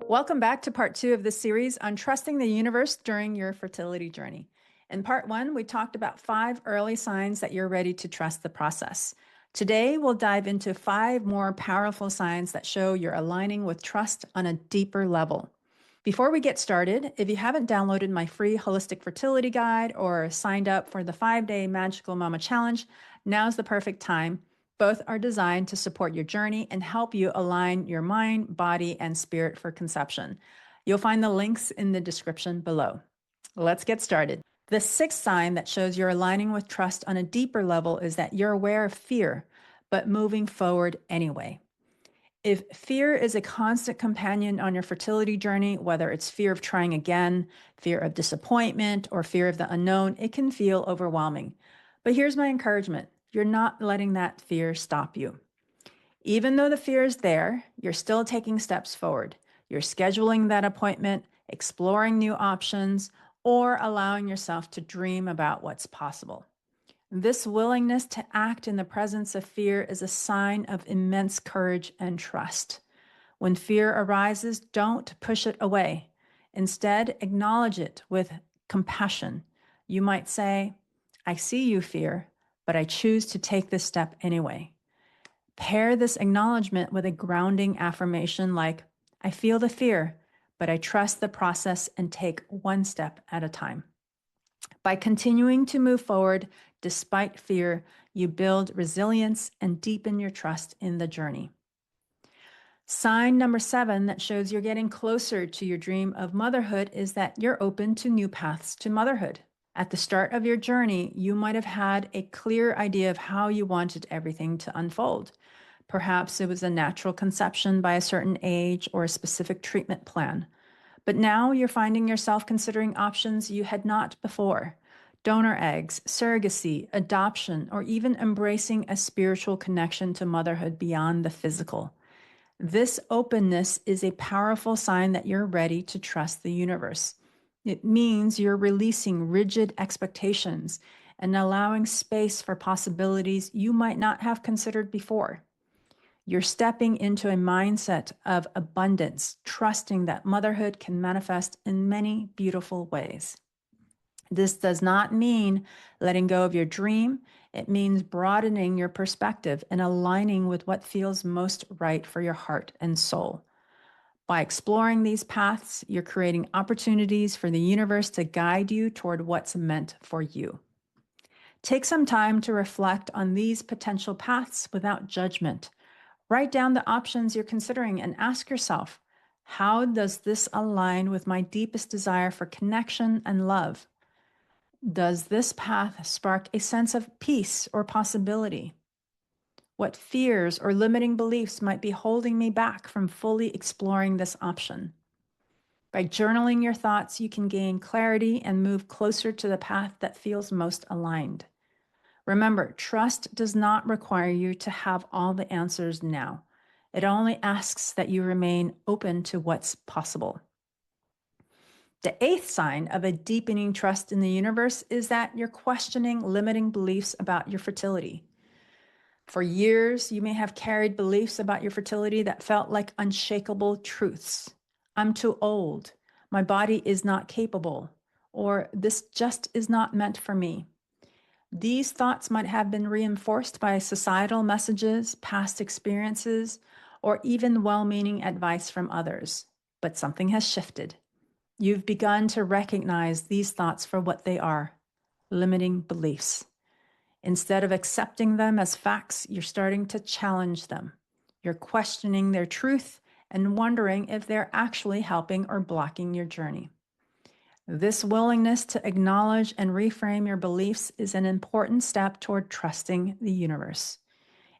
Welcome back to part 2 of this series on trusting the universe during your fertility journey. In part 1, we talked about 5 early signs that you're ready to trust the process. Today, we'll dive into 5 more powerful signs that show you're aligning with trust on a deeper level. Before we get started, if you haven't downloaded my free holistic fertility guide or signed up for the 5-day Magical Mama Challenge, now's the perfect time. Both are designed to support your journey and help you align your mind, body, and spirit for conception. You'll find the links in the description below. Let's get started. The 6th sign that shows you're aligning with trust on a deeper level is that you're aware of fear, but moving forward anyway. If fear is a constant companion on your fertility journey, whether it's fear of trying again, fear of disappointment, or fear of the unknown, it can feel overwhelming. But here's my encouragement. You're not letting that fear stop you. Even though the fear is there, you're still taking steps forward. You're scheduling that appointment, exploring new options, or allowing yourself to dream about what's possible. This willingness to act in the presence of fear is a sign of immense courage and trust. When fear arises, don't push it away. Instead, acknowledge it with compassion. You might say, I see you, fear, but I choose to take this step anyway. Pair this acknowledgement with a grounding affirmation like, I feel the fear, but I trust the process and take one step at a time. By continuing to move forward despite fear, you build resilience and deepen your trust in the journey. Sign number 7 that shows you're getting closer to your dream of motherhood is that you're open to new paths to motherhood. At the start of your journey, you might have had a clear idea of how you wanted everything to unfold. Perhaps it was a natural conception by a certain age or a specific treatment plan. But now you're finding yourself considering options you had not before. Donor eggs, surrogacy, adoption, or even embracing a spiritual connection to motherhood beyond the physical. This openness is a powerful sign that you're ready to trust the universe. It means you're releasing rigid expectations and allowing space for possibilities you might not have considered before. You're stepping into a mindset of abundance, trusting that motherhood can manifest in many beautiful ways. This does not mean letting go of your dream. It means broadening your perspective and aligning with what feels most right for your heart and soul. By exploring these paths, you're creating opportunities for the universe to guide you toward what's meant for you. Take some time to reflect on these potential paths without judgment. Write down the options you're considering and ask yourself, how does this align with my deepest desire for connection and love? Does this path spark a sense of peace or possibility? What fears or limiting beliefs might be holding me back from fully exploring this option? By journaling your thoughts, you can gain clarity and move closer to the path that feels most aligned. Remember, trust does not require you to have all the answers now. It only asks that you remain open to what's possible. The 8th sign of a deepening trust in the universe is that you're questioning limiting beliefs about your fertility. For years, you may have carried beliefs about your fertility that felt like unshakable truths. I'm too old. My body is not capable. Or this just is not meant for me. These thoughts might have been reinforced by societal messages, past experiences, or even well-meaning advice from others. But something has shifted. You've begun to recognize these thoughts for what they are, limiting beliefs. Instead of accepting them as facts, you're starting to challenge them. You're questioning their truth and wondering if they're actually helping or blocking your journey. This willingness to acknowledge and reframe your beliefs is an important step toward trusting the universe.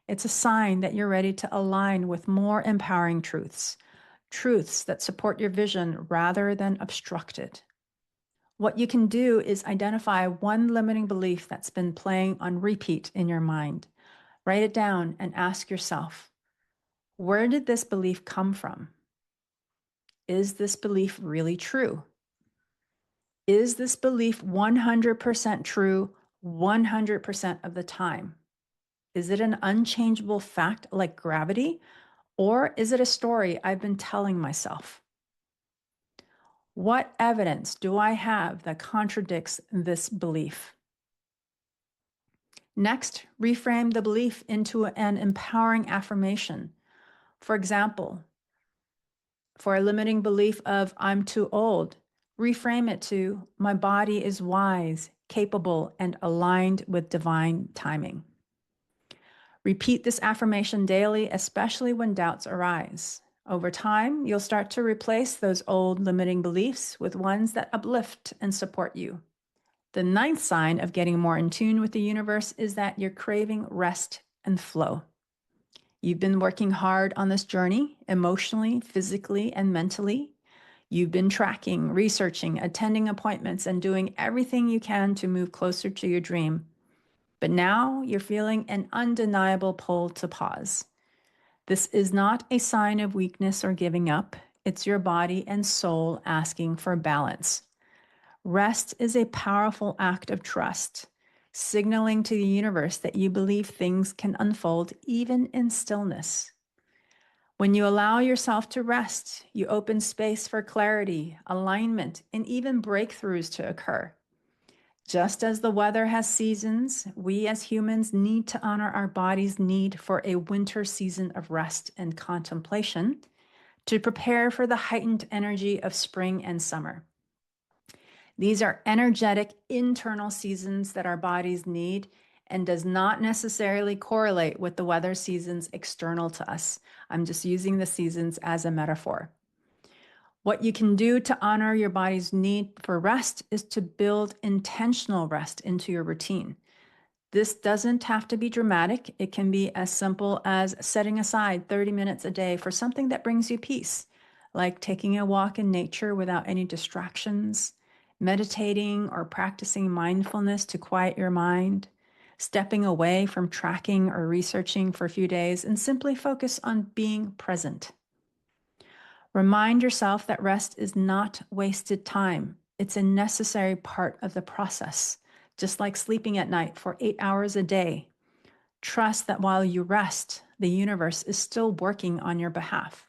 It's a sign that you're ready to align with more empowering truths, truths that support your vision rather than obstruct it. What you can do is identify one limiting belief that's been playing on repeat in your mind. Write it down and ask yourself, where did this belief come from? Is this belief really true? Is this belief 100% true 100% of the time? Is it an unchangeable fact like gravity? Or is it a story I've been telling myself? What evidence do I have that contradicts this belief? Next, reframe the belief into an empowering affirmation. For example, for a limiting belief of I'm too old, reframe it to my body is wise, capable, and aligned with divine timing. Repeat this affirmation daily, especially when doubts arise. Over time, you'll start to replace those old limiting beliefs with ones that uplift and support you. The ninth sign of getting more in tune with the universe is that you're craving rest and flow. You've been working hard on this journey, emotionally, physically, and mentally. You've been tracking, researching, attending appointments, and doing everything you can to move closer to your dream. But now you're feeling an undeniable pull to pause. This is not a sign of weakness or giving up. It's your body and soul asking for balance. Rest is a powerful act of trust, signaling to the universe that you believe things can unfold even in stillness. When you allow yourself to rest, you open space for clarity, alignment, and even breakthroughs to occur. Just as the weather has seasons, we as humans need to honor our body's need for a winter season of rest and contemplation to prepare for the heightened energy of spring and summer. These are energetic internal seasons that our bodies need and does not necessarily correlate with the weather seasons external to us. I'm just using the seasons as a metaphor. What you can do to honor your body's need for rest is to build intentional rest into your routine. This doesn't have to be dramatic. It can be as simple as setting aside 30 minutes a day for something that brings you peace, like taking a walk in nature without any distractions, meditating or practicing mindfulness to quiet your mind, stepping away from tracking or researching for a few days and simply focus on being present. Remind yourself that rest is not wasted time. It's a necessary part of the process, just like sleeping at night for 8 hours a day. Trust that while you rest, the universe is still working on your behalf.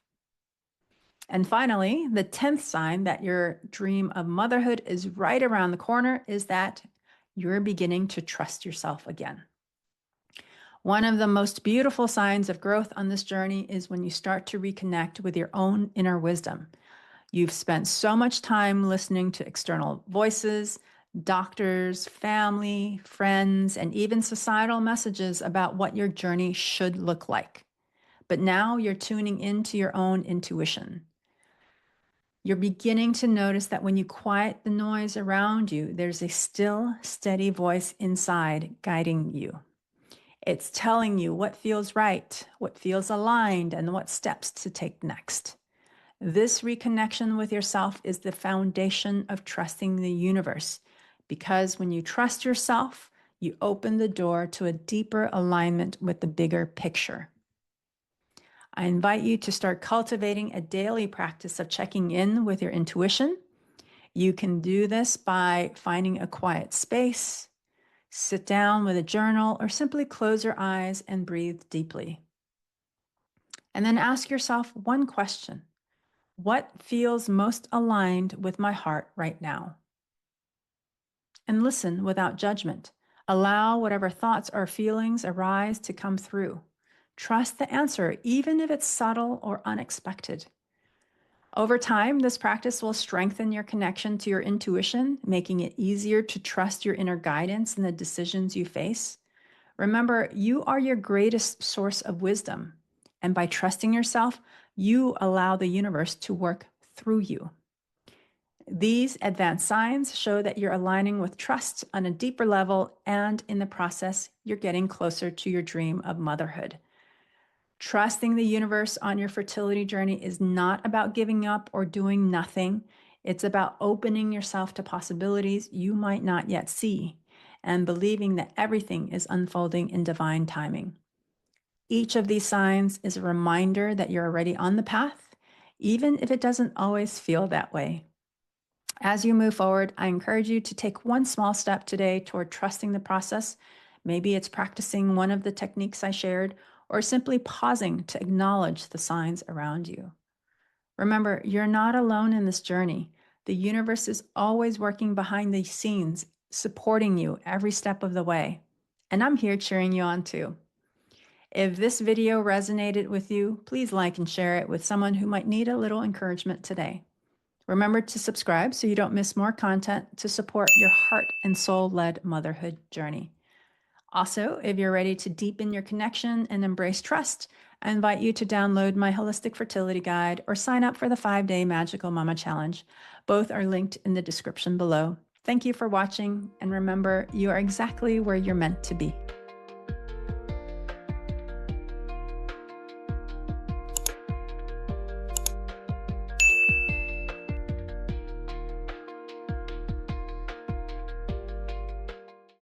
And finally, the 10th sign that your dream of motherhood is right around the corner is that you're beginning to trust yourself again. One of the most beautiful signs of growth on this journey is when you start to reconnect with your own inner wisdom. You've spent so much time listening to external voices, doctors, family, friends, and even societal messages about what your journey should look like. But now you're tuning into your own intuition. You're beginning to notice that when you quiet the noise around you, there's a still, steady voice inside guiding you. It's telling you what feels right, what feels aligned, and what steps to take next. This reconnection with yourself is the foundation of trusting the universe, because when you trust yourself, you open the door to a deeper alignment with the bigger picture. I invite you to start cultivating a daily practice of checking in with your intuition. You can do this by finding a quiet space, sit down with a journal, or simply close your eyes and breathe deeply. And then ask yourself one question. What feels most aligned with my heart right now? And listen without judgment. Allow whatever thoughts or feelings arise to come through. Trust the answer, even if it's subtle or unexpected. Over time, this practice will strengthen your connection to your intuition, making it easier to trust your inner guidance in the decisions you face. Remember, you are your greatest source of wisdom, and by trusting yourself, you allow the universe to work through you. These advanced signs show that you're aligning with trust on a deeper level, and in the process, you're getting closer to your dream of motherhood. Trusting the universe on your fertility journey is not about giving up or doing nothing. It's about opening yourself to possibilities you might not yet see and believing that everything is unfolding in divine timing. Each of these signs is a reminder that you're already on the path, even if it doesn't always feel that way. As you move forward, I encourage you to take one small step today toward trusting the process. Maybe it's practicing one of the techniques I shared, or simply pausing to acknowledge the signs around you. Remember, you're not alone in this journey. The universe is always working behind the scenes, supporting you every step of the way. And I'm here cheering you on too. If this video resonated with you, please like and share it with someone who might need a little encouragement today. Remember to subscribe so you don't miss more content to support your heart and soul-led motherhood journey. Also, if you're ready to deepen your connection and embrace trust, I invite you to download my Holistic Fertility Guide or sign up for the 5-day Magical Mama Challenge. Both are linked in the description below. Thank you for watching, and remember, you are exactly where you're meant to be.